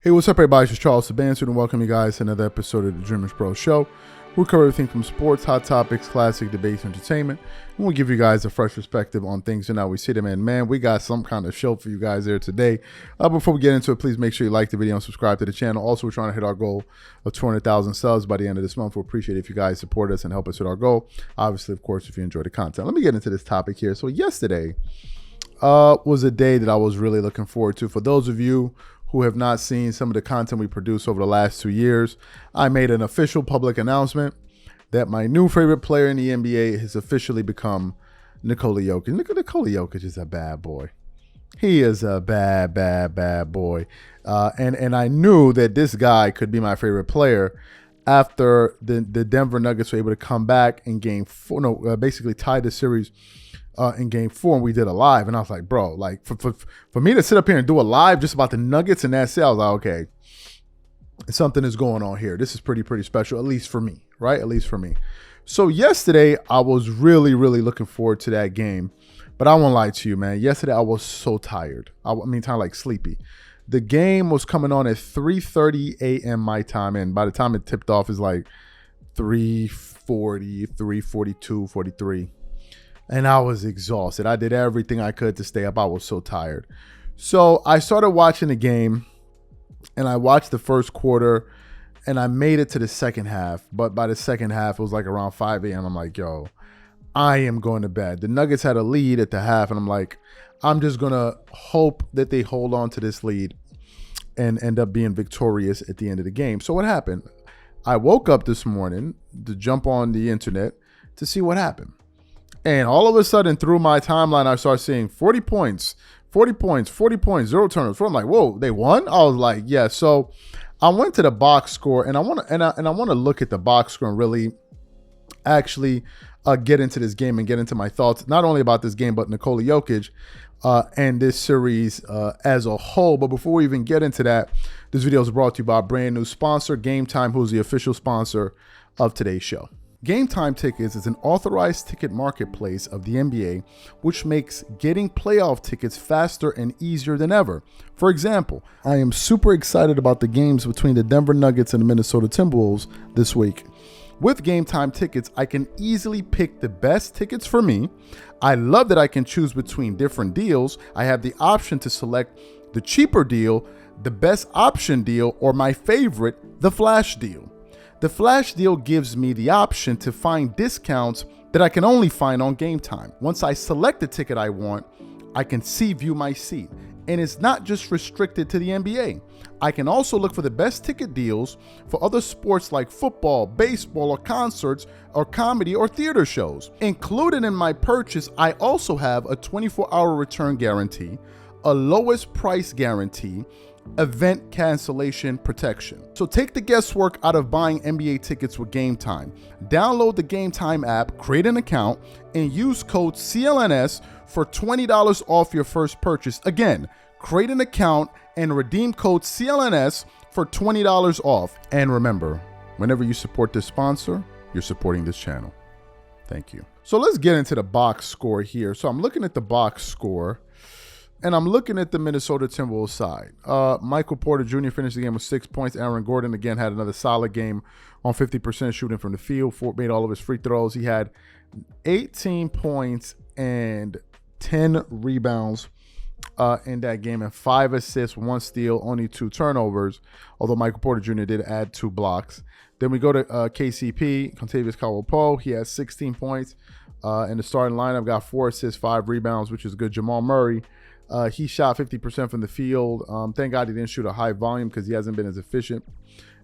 Hey, what's up, everybody? It's Charles Sabansu, and welcome you guys to another episode of the DREAMERSPRO show. We cover everything from sports, hot topics, classic debates, entertainment, and we'll give you guys a fresh perspective on things and how we see them. And man, we got some kind of show for you guys there today. Before we get into it, please make sure you like the video and subscribe to the channel. Also, we're trying to hit our goal of 200,000 subs by the end of this month. We'll appreciate it if you guys support us and help us hit our goal. Obviously, of course, if you enjoy the content. Let me get into this topic here. So yesterday was a day that I was really looking forward to. For those of you who have not seen some of the content we produced over the last 2 years, I made an official public announcement that my new favorite player in the NBA has officially become Nikola Jokic. Nikola Jokic is a bad boy. He is a bad boy. And I knew that this guy could be my favorite player after the Denver Nuggets were able to come back in game four, basically tied the series in game 4, and we did a live, and I was like, bro, like for me to sit up here and do a live just about the Nuggets and that's it, I was like, okay, something is going on here. This is pretty special, at least for me, right? At least for me. So yesterday, I was really looking forward to that game, but I won't lie to you, man. Yesterday, I was so tired. I mean, kind of like sleepy. The game was coming on at 3:30 a.m. my time, and by the time it tipped off, it's like 3:40, 3:42, 43. And I was exhausted. I did everything I could to stay up. I was so tired. So I started watching the game, and I watched the first quarter, and I made it to the second half. But by the second half, it was like around 5 a.m. I'm like, yo, I am going to bed. The Nuggets had a lead at the half, and I'm like, I'm just going to hope that they hold on to this lead and end up being victorious at the end of the game. So what happened? I woke up this morning to jump on the internet to see what happened. And all of a sudden, through my timeline, I started seeing 40 points, 40 points, 40 points, 0 turnovers. So I'm like, whoa, they won? I was like, yeah. So I went to the box score, and I want to look at the box score and really actually get into this game and get into my thoughts, not only about this game, but Nikola Jokic and this series as a whole. But before we even get into that, this video is brought to you by a brand new sponsor, Gametime, who's the official sponsor of today's show. Gametime Tickets is an authorized ticket marketplace of the NBA, which makes getting playoff tickets faster and easier than ever. For example, I am super excited about the games between the Denver Nuggets and the Minnesota Timberwolves this week. With Gametime Tickets, I can easily pick the best tickets for me. I love that I can choose between different deals. I have the option to select the cheaper deal, the best option deal, or my favorite, the flash deal. The flash deal gives me the option to find discounts that I can only find on Gametime. Once I select the ticket I want, I can view my seat. And it's not just restricted to the NBA. I can also look for the best ticket deals for other sports like football, baseball, or concerts, or comedy or theater shows. Included in my purchase, I also have a 24-hour return guarantee, a lowest price guarantee, event cancellation protection. So take the guesswork out of buying NBA tickets with Gametime. Download the Gametime app, create an account, and use code CLNS for $20 off your first purchase. Again, create an account and redeem code CLNS for $20 off. And remember, whenever you support this sponsor, you're supporting this channel. Thank you. So let's get into the box score here. So I'm looking at the box score, and I'm looking at the Minnesota Timberwolves side. Michael Porter Jr. finished the game with 6 points. Aaron Gordon, again, had another solid game on 50% shooting from the field. Made all of his free throws. He had 18 points and 10 rebounds in that game, and 5 assists, 1 steal, only 2 turnovers, although Michael Porter Jr. did add 2 blocks. Then we go to KCP, Contavious Caldwell-Pope. He had 16 points in the starting lineup, got 4 assists, 5 rebounds, which is good. Jamal Murray, he shot 50% from the field. Thank God he didn't shoot a high volume because he hasn't been as efficient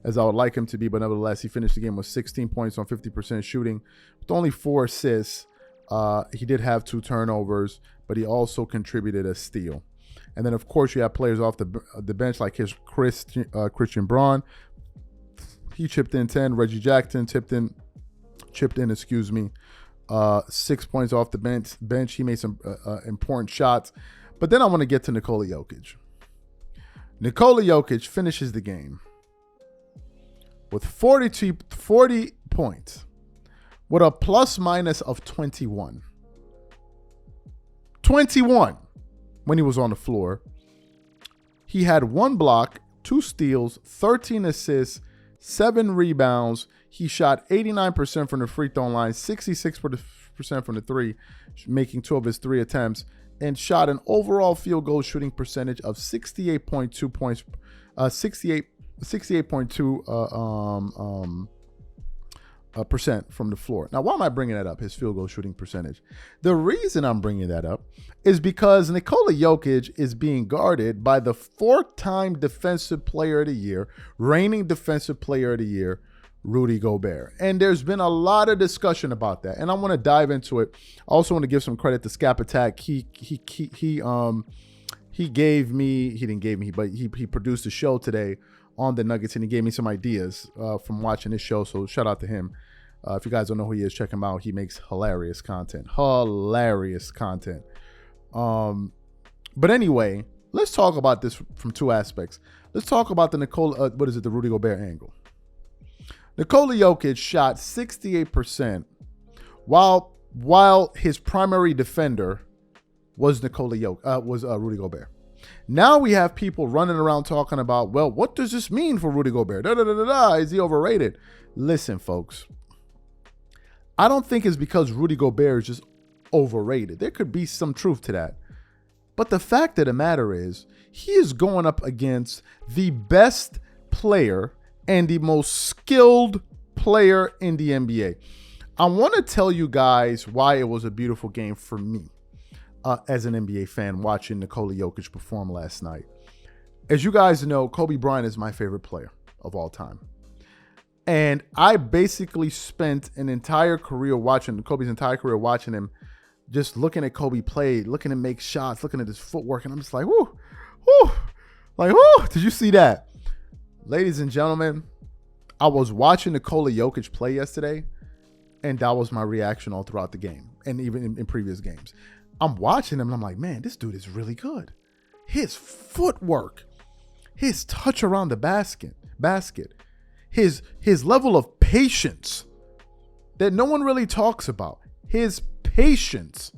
as I would like him to be. But nevertheless, he finished the game with 16 points on 50% shooting with only 4 assists. He did have 2 turnovers, but he also contributed a steal. And then, of course, you have players off the bench like Christian Braun. He chipped in 10. Reggie Jackson chipped in, 6 points off the bench. He made some important shots. But then I want to get to Nikola Jokic. Nikola Jokic finishes the game with 40 points with a plus minus of 21. 21 when he was on the floor. He had 1 block, 2 steals, 13 assists, 7 rebounds. He shot 89% from the free throw line, 66% from the three, making 2 of his 3 attempts, and shot an overall field goal shooting percentage of 68.2 points, 68.2 percent from the floor. Now, why am I bringing that up? His field goal shooting percentage. The reason I'm bringing that up is because Nikola Jokic is being guarded by the 4-time Defensive Player of the Year, reigning Defensive Player of the Year, Rudy Gobert. And there's been a lot of discussion about that, and I want to dive into it. I also want to give some credit to Scap Attack. He produced a show today on the Nuggets, and he gave me some ideas from watching this show. So shout out to him. If you guys don't know who he is, check him out. He makes hilarious content. But anyway, let's talk about this from 2 aspects. Let's talk about the the Rudy Gobert angle. Nikola Jokic shot 68% while his primary defender was Rudy Gobert. Now we have people running around talking about, well, what does this mean for Rudy Gobert? Is he overrated? Listen, folks, I don't think it's because Rudy Gobert is just overrated. There could be some truth to that. But the fact of the matter is, he is going up against the best player and the most skilled player in the NBA. I want to tell you guys why it was a beautiful game for me as an NBA fan watching Nikola Jokic perform last night. As you guys know, Kobe Bryant is my favorite player of all time. And I basically spent Kobe's entire career watching him, just looking at Kobe play, looking to make shots, looking at his footwork, and I'm just like, whoo, did you see that? Ladies and gentlemen, I was watching Nikola Jokic play yesterday, and that was my reaction all throughout the game, and even in previous games. I'm watching him, and I'm like, man, this dude is really good. His footwork, his touch around the basket, his level of patience that no one really talks about, his patience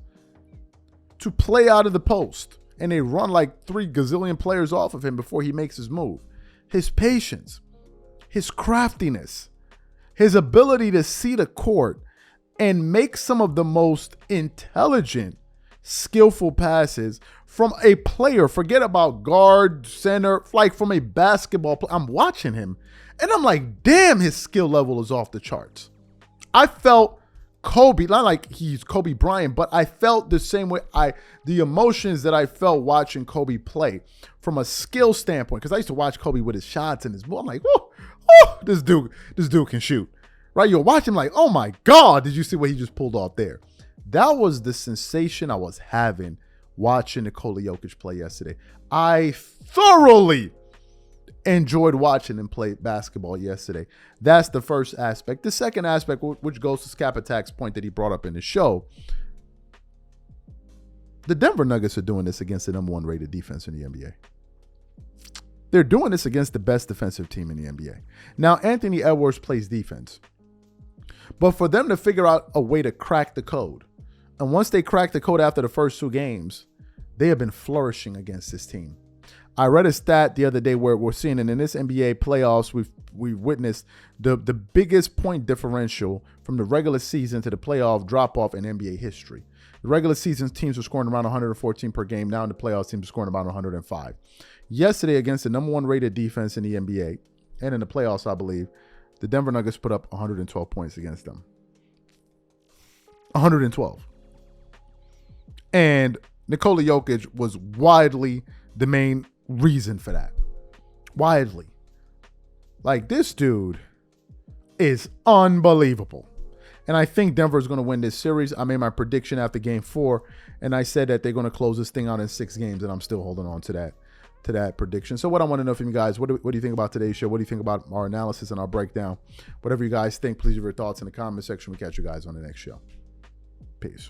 to play out of the post, and they run like 3 gazillion players off of him before he makes his move. His patience, his craftiness, his ability to see the court and make some of the most intelligent, skillful passes from a player. Forget about guard, center, like from a basketball player. I'm watching him, and I'm like, damn, his skill level is off the charts. I felt Kobe, not like he's Kobe Bryant, but I felt the same way. The emotions that I felt watching Kobe play from a skill standpoint, because I used to watch Kobe with his shots and his move. I'm like, whoa, this dude can shoot, right? You'll watch him like, oh my God, did you see what he just pulled off there? That was the sensation I was having watching Nikola Jokic play yesterday. I thoroughly enjoyed watching him play basketball yesterday. That's the first aspect. The second aspect, which goes to Scap Attack's point that he brought up in the show, the Denver Nuggets are doing this against the number 1 rated defense in the NBA. They're doing this against the best defensive team in the NBA. Now, Anthony Edwards plays defense. But for them to figure out a way to crack the code, and once they crack the code after the first 2 games, they have been flourishing against this team. I read a stat the other day where we're seeing it in this NBA playoffs. We've witnessed the biggest point differential from the regular season to the playoff drop-off in NBA history. The regular season teams were scoring around 114 per game. Now in the playoffs, teams are scoring about 105. Yesterday, against the number 1 rated defense in the NBA, and in the playoffs, I believe, the Denver Nuggets put up 112 points against them. 112. And Nikola Jokic was widely the main reason for that. Widely. Like, this dude is unbelievable. And I think Denver is going to win this series. I made my prediction after game 4, and I said that they're going to close this thing out in 6 games, and I'm still holding on to that prediction. So what I want to know from you guys, what do you think about today's show? What do you think about our analysis and our breakdown? Whatever you guys think, please leave your thoughts in the comment section. We'll catch you guys on the next show. Peace.